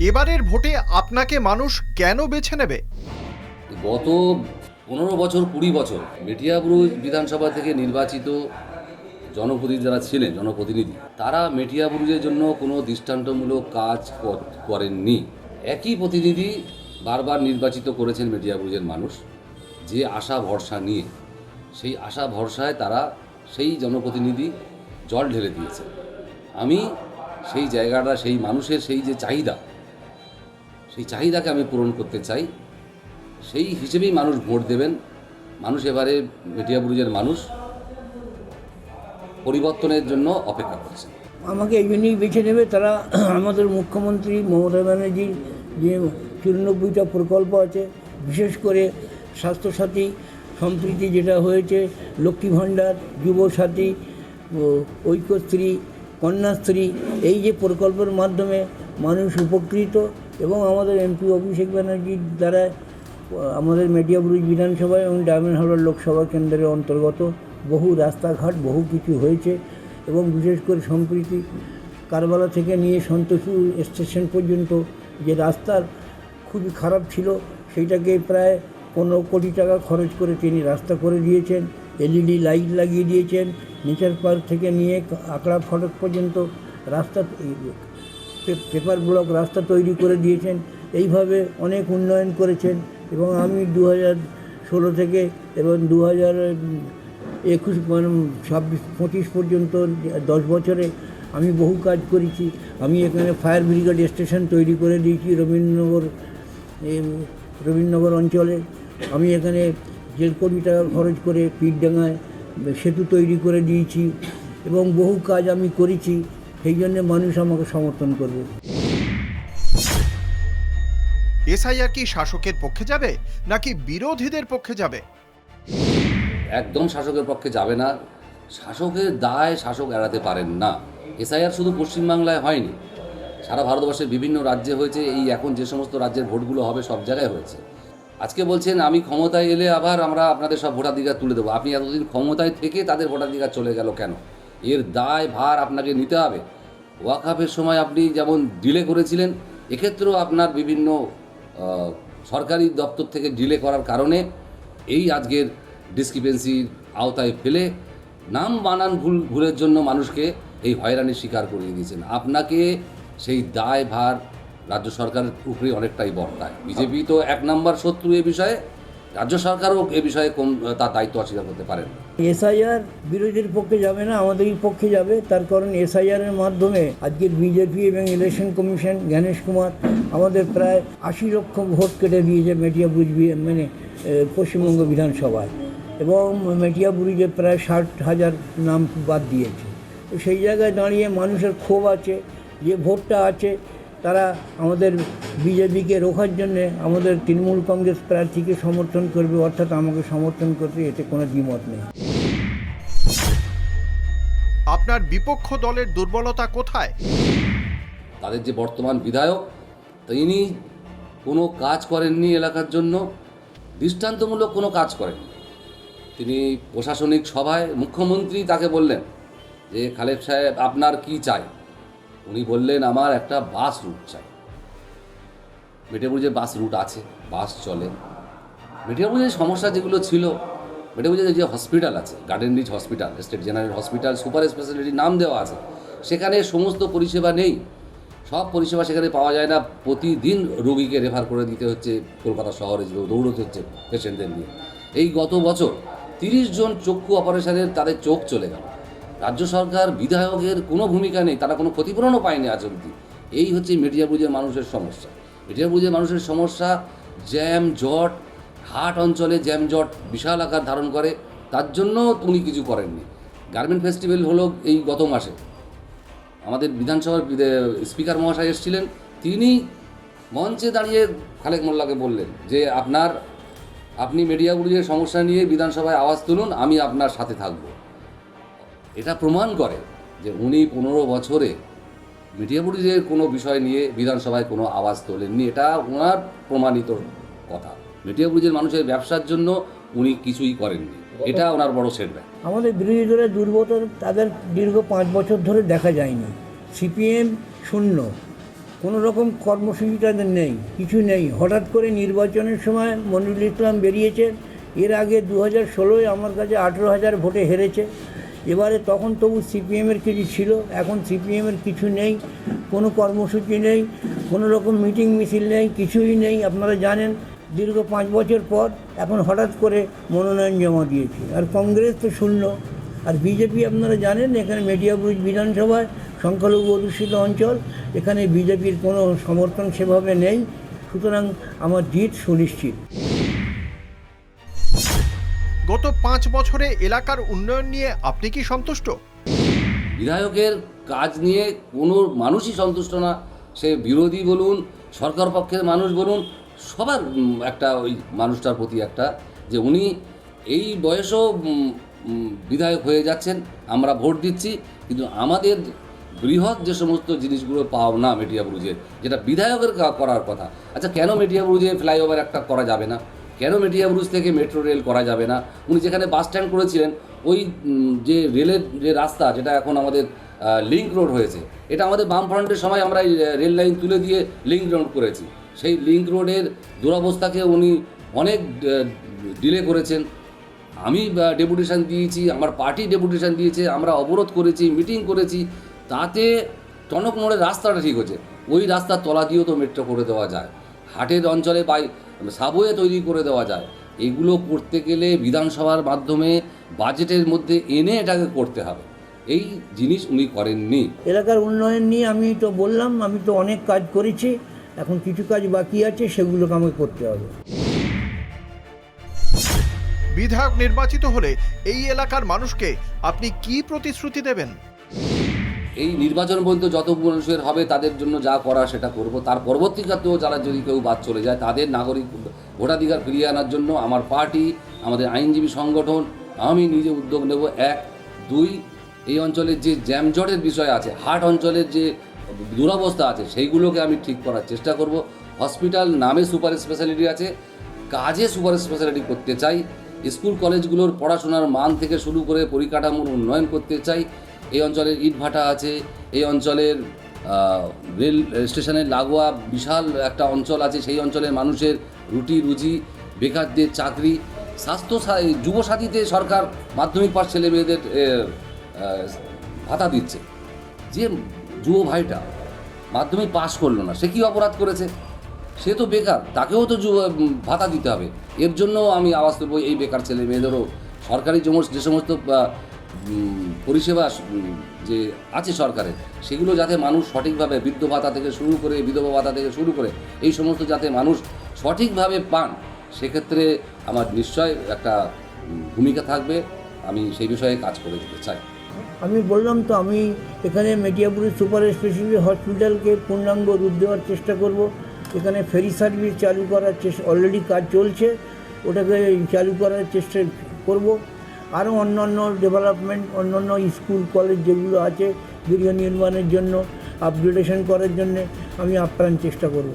এবারের ভোটে আপনাকে মানুষ কেন বেছে নেবে? গত 15 বছর 20 বছর মেটিয়াবুরুজ বিধানসভা থেকে নির্বাচিত জনপ্রতিনিধি যারা ছিলেন, জনপ্রতিনিধি তারা মেটিয়াবুরুজের জন্য কোনো দৃষ্টান্তমূলক কাজ করেননি। একই প্রতিনিধি বারবার নির্বাচিত করেছেন মেটিয়াবুরুজের মানুষ, যে আশা ভরসা নিয়ে, সেই আশা ভরসায় তারা সেই জনপ্রতিনিধি জল ঢেলে দিয়েছে। আমি সেই জায়গাটা, সেই মানুষের সেই যে চাহিদা, সেই চাহিদাকে আমি পূরণ করতে চাই। সেই হিসেবেই মানুষ ভোট দেবেন। মানুষ এবারে মেটিয়াবুরুজের মানুষ পরিবর্তনের জন্য অপেক্ষা করছে। আমাকে এই জন্যই বেছে নেবে, তারা আমাদের মুখ্যমন্ত্রী মমতা ব্যানার্জির যে 94টা প্রকল্প আছে, বিশেষ করে স্বাস্থ্যসাথী, সম্প্রীতি যেটা হয়েছে, লক্ষ্মী ভাণ্ডার, যুবসাথী, ঐক্যশ্রী, কন্যাশ্রী, এই যে প্রকল্পের মাধ্যমে মানুষ উপকৃত। এবং আমাদের এমপি অভিষেক ব্যানার্জির দ্বারা আমাদের মেটিয়াবুরুজ বিধানসভায় এবং ডায়মন্ড হারবার লোকসভা কেন্দ্রের অন্তর্গত বহু রাস্তাঘাট, বহু কিছু হয়েছে। এবং বিশেষ করে সম্প্রীতি কারবালা থেকে নিয়ে সন্তোষপুর স্টেশন পর্যন্ত যে রাস্তার খুবই খারাপ ছিল, সেইটাকে প্রায় 15 কোটি টাকা খরচ করে তিনি রাস্তা করে দিয়েছেন। এলইডি লাইট লাগিয়ে দিয়েছেন। নেচার পার্ক থেকে নিয়ে আকড়া ফটক পর্যন্ত রাস্তা, পেপার ব্লক রাস্তা তৈরি করে দিয়েছেন। এইভাবে অনেক উন্নয়ন করেছেন। এবং আমি 2016 থেকে এবং 2021 26-25 পর্যন্ত 10 বছরে আমি বহু কাজ করেছি। আমি এখানে ফায়ার ব্রিগেড স্টেশন তৈরি করে দিয়েছি রবীন্দ্রনগর অঞ্চলে। আমি এখানে 1.5 কোটি টাকা খরচ করে পীরডাঙ্গায় সেতু তৈরি করে দিয়েছি এবং বহু কাজ আমি করেছি। সেই জন্য মানুষ আমাকে সমর্থন করবে। এসআইআর কি শাসকের পক্ষে যাবে নাকি বিরোধীদের পক্ষে যাবে? একদম শাসকের পক্ষে যাবে না। শাসকের দায় শাসক এড়াতে পারেন না। এসআইআর শুধু পশ্চিমবাংলায় হয়নি, সারা ভারতবর্ষের বিভিন্ন রাজ্যে হয়েছে। এই এখন যে সমস্ত রাজ্যের ভোটগুলো হবে সব জায়গায় হয়েছে। আজকে বলছেন আমি ক্ষমতায় এলে আবার আমরা আপনাদের সব ভোটাধিকার তুলে দেবো। আপনি এতদিন ক্ষমতায় থেকে তাদের ভোটাধিকার চলে গেল কেন? এর দায় ভার আপনাকে নিতে হবে। ওয়াকফের সময় আপনি যেমন ডিলে করেছিলেন, এক্ষেত্রেও আপনার বিভিন্ন সরকারি দপ্তর থেকে ডিলে করার কারণে এই আজকের ডিসক্রিপেন্সির আওতায় ফেলে নাম বানান ভুলের জন্য মানুষকে এই হয়রানির শিকার করিয়ে দিয়েছেন। আপনাকে সেই দায় ভার রাজ্য সরকারের উপরে অনেকটাই বর্তায়। বিজেপি তো 1 নম্বর শত্রু এ বিষয়ে, রাজ্য সরকারও এ বিষয়ে তার দায়িত্ব অস্বীকার করতে পারেন না। এসআইআর বিরোধীর পক্ষে যাবে না, আমাদেরই পক্ষে যাবে। তার কারণ এসআইআরের মাধ্যমে আজকের বিজেপি এবং ইলেকশন কমিশন জ্ঞানেশ কুমার আমাদের প্রায় 80 লক্ষ ভোট কেটে দিয়েছে মেটিয়াবুরুজ পশ্চিমবঙ্গ বিধানসভায়। এবং মেটিয়াবুরুজে প্রায় 60,000 নাম বাদ দিয়েছে। তো সেই জায়গায় দাঁড়িয়ে মানুষের ক্ষোভ আছে, যে ভোটটা আছে তারা আমাদের বিজেপিকে রোখার জন্যে আমাদের তৃণমূল কংগ্রেস প্রার্থীকে সমর্থন করবে, অর্থাৎ আমাকে সমর্থন করবে, এতে কোনো দ্বিমত নেই। আপনার বিপক্ষ দলের দুর্বলতা কোথায়? তাদের যে বর্তমান বিধায়ক, তিনি কোনো কাজ করেননি এলাকার জন্য, দৃষ্টান্তমূলক কোনো কাজ করেননি। তিনি প্রশাসনিক সভায় মুখ্যমন্ত্রী তাকে বললেন যে খালেদ সাহেব আপনার কি চাই? উনি বললেন আমার একটা বাস রুট চাই। মেটিয়াবুরুজে বাস রুট আছে, বাস চলে। মেটিয়াবুরুজের সমস্যা যেগুলো ছিল, মেটিয়াবুরুজে যে হসপিটাল আছে, garden reach hospital, state general hospital, super speciality নাম দেওয়া আছে, সেখানে সমস্ত পরিষেবা নেই। সব পরিষেবা সেখানে পাওয়া যায় না। প্রতিদিন রোগীকে রেফার করে দিতে হচ্ছে কলকাতা শহরে, দৌড়তে হচ্ছে পেশেন্টদের নিয়ে। এই গত বছর 30 জন চক্ষু অপারেশনের তাদের চোখ চলে গেল। রাজ্য সরকার, বিধায়কের কোনো ভূমিকা নেই, তারা কোনো ক্ষতিপূরণও পায়নি আজ অবধি। এই হচ্ছে মেটিয়াবুরুজের মানুষের সমস্যা। মেটিয়াবুরুজের মানুষের সমস্যা জ্যাম জট, হাট অঞ্চলে জ্যাম জট বিশাল আকার ধারণ করে, তার জন্য উনি কিছু করেননি। গার্মেন্ট ফেস্টিভ্যাল হলো এই গত মাসে, আমাদের বিধানসভার স্পিকার মহাশয় এসেছিলেন, তিনি মঞ্চে দাঁড়িয়ে খালেক মোল্লাকে বললেন যে আপনি মেটিয়াবুরুজের সমস্যা নিয়ে বিধানসভায় আওয়াজ তুলুন, আমি আপনার সাথে থাকব। এটা প্রমাণ করে যে উনি 15 বছরে মেটিয়াবুরুজের কোনো বিষয় নিয়ে বিধানসভায় কোনো আওয়াজ তোলেননি। এটা ওনার প্রমাণিত কথা। মেটিয়াবুরুজের মানুষের ব্যবসার জন্য উনি কিছুই করেননি, এটা ওনার বড় সেটব্যাক। আমাদের বিরোধী দলের দুর্বলতা তাদের দীর্ঘ 5 বছর ধরে দেখা যায়নি। সিপিএম 0, কোনো রকম কর্মসূচি তাদের নেই, কিছু নেই। হঠাৎ করে নির্বাচনের সময় মনিরুল ইসলাম বেরিয়েছে, এর আগে 2016-এ আমার কাছে 18,000 ভোটে হেরেছে। এবারে তখন তবু সিপিএমের কিছু ছিল, এখন সিপিএমের কিছু নেই, কোনো কর্মসূচি নেই, কোনো রকম মিটিং মিছিল নেই, কিছুই নেই। আপনারা জানেন দীর্ঘ 5 বছর পর এখন হঠাৎ করে মনোনয়ন জমা দিয়েছে। আর কংগ্রেস তো শূন্য। আর বিজেপি আপনারা জানেন এখানে মেটিয়াবুরুজ বিধানসভায় সংখ্যালঘু অধ্যুষিত অঞ্চল, এখানে বিজেপির কোনো সমর্থন সেভাবে নেই। সুতরাং আমার জিত সুনিশ্চিত। গত 5 বছরে এলাকার উন্নয়ন নিয়ে আপনি কি সন্তুষ্ট? বিধায়কের কাজ নিয়ে কোনো মানুষই সন্তুষ্ট না, সে বিরোধী বলুন, সরকার পক্ষের মানুষ বলুন, সবার একটা ওই মানুষটার প্রতি একটা যে উনি এই বয়সেও বিধায়ক হয়ে যাচ্ছেন, আমরা ভোট দিচ্ছি, কিন্তু আমাদের বৃহৎ যে সমস্ত জিনিসগুলো পাও না মেটিয়াবুরুজের, যেটা বিধায়কের করার কথা। আচ্ছা, কেন মেটিয়াবুরুজে ফ্লাইওভার একটা করা যাবে না? কেন মেটিয়াবুরুজ থেকে মেট্রো রেল করা যাবে না? উনি যেখানে বাস স্ট্যান্ড করেছিলেন, ওই যে রেলের যে রাস্তা, যেটা এখন আমাদের লিঙ্ক রোড হয়েছে, এটা আমাদের বামফ্রন্টের সময় আমরা রেল লাইন তুলে দিয়ে লিঙ্ক রোড করেছি। সেই লিঙ্ক রোডের দুরবস্থাকে উনি অনেক ডিলে করেছেন। আমি ডেপুটেশন দিয়েছি, আমার পার্টি ডেপুটেশন দিয়েছে, আমরা অবরোধ করেছি, মিটিং করেছি, তাতে টনক মোড়ের রাস্তাটা ঠিক হচ্ছে। ওই রাস্তার তলা দিয়েও তো মেট্রো করে দেওয়া যায়, হাটের অঞ্চলে সাবওয়ে তৈরি করে দেওয়া যায়। এগুলো করতে গেলে বিধানসভার মাধ্যমে বাজেটের মধ্যে এনে এটাকে করতে হবে। এই জিনিস উনি করেননি। এলাকার উন্নয়ন নিয়ে আমি তো বললাম, আমি তো অনেক কাজ করেছি, এখন কিছু কাজ বাকি আছে, সেগুলোকে আমাকে করতে হবে। বিধায়ক নির্বাচিত হলে এই এলাকার মানুষকে আপনি কি প্রতিশ্রুতি দেবেন? এই নির্বাচন পর্যন্ত যত মানুষের হবে তাদের জন্য যা করা সেটা করব। তার পরবর্তীকালেও যারা যদি কেউ বাদ চলে যায়, তাদের নাগরিক ভোটাধিকার ফিরিয়ে আনার জন্য আমার পার্টি, আমাদের আইনজীবী সংগঠন, আমি নিজে উদ্যোগ নেব। 1, 2, এই অঞ্চলের যে জ্যামজটের বিষয় আছে, হাট অঞ্চলের যে দুরবস্থা আছে, সেইগুলোকে আমি ঠিক করার চেষ্টা করব। হসপিটাল নামে সুপার স্পেশালিটি আছে, কাজে সুপার স্পেশালিটি করতে চাই। স্কুল কলেজগুলোর পড়াশোনার মান থেকে শুরু করে পরিকাঠামোর উন্নয়ন করতে চাই। এই অঞ্চলের ইটভাটা আছে, এই অঞ্চলের রেল স্টেশনের লাগোয়া বিশাল একটা অঞ্চল আছে, সেই অঞ্চলের মানুষের রুটি রুজি, বেকারদের চাকরি, স্বাস্থ্য, যুবসাথীতে সরকার মাধ্যমিক পাস ছেলে মেয়েদের ভাতা দিচ্ছে। যে যুব ভাইটা মাধ্যমিক পাস করলো না, সে কি অপরাধ করেছে? সে তো বেকার, তাকেও তো ভাতা দিতে হবে। এর জন্য আমি আওয়াজ দেবো, এই বেকার ছেলে মেয়েদেরও সরকারি যে সমস্ত পরিষেবা যে আছে সরকারের, সেগুলো যাতে মানুষ সঠিকভাবে, বৃদ্ধ ভাতা থেকে শুরু করে, বিধবা ভাতা থেকে শুরু করে, এই সমস্ত যাতে মানুষ সঠিকভাবে পান, সেক্ষেত্রে আমার নিশ্চয় একটা ভূমিকা থাকবে। আমি সেই বিষয়ে কাজ করে যেতে চাই। আমি বললাম তো, আমি এখানে মেটিয়াবুরুজ সুপার স্পেশালিটি হসপিটালকে পূর্ণাঙ্গ রূপ দেওয়ার চেষ্টা করব। এখানে ফেরি সার্ভিস চালু করার চেষ্টা, অলরেডি কাজ চলছে, ওটাকে চালু করার চেষ্টা করব। আরও অন্যান্য ডেভেলপমেন্ট, অন্যান্য স্কুল কলেজ যেগুলো আছে গৃহ নির্মাণের জন্য, আপগ্রেডেশন করার জন্য আমি আপ্রাণ চেষ্টা করব।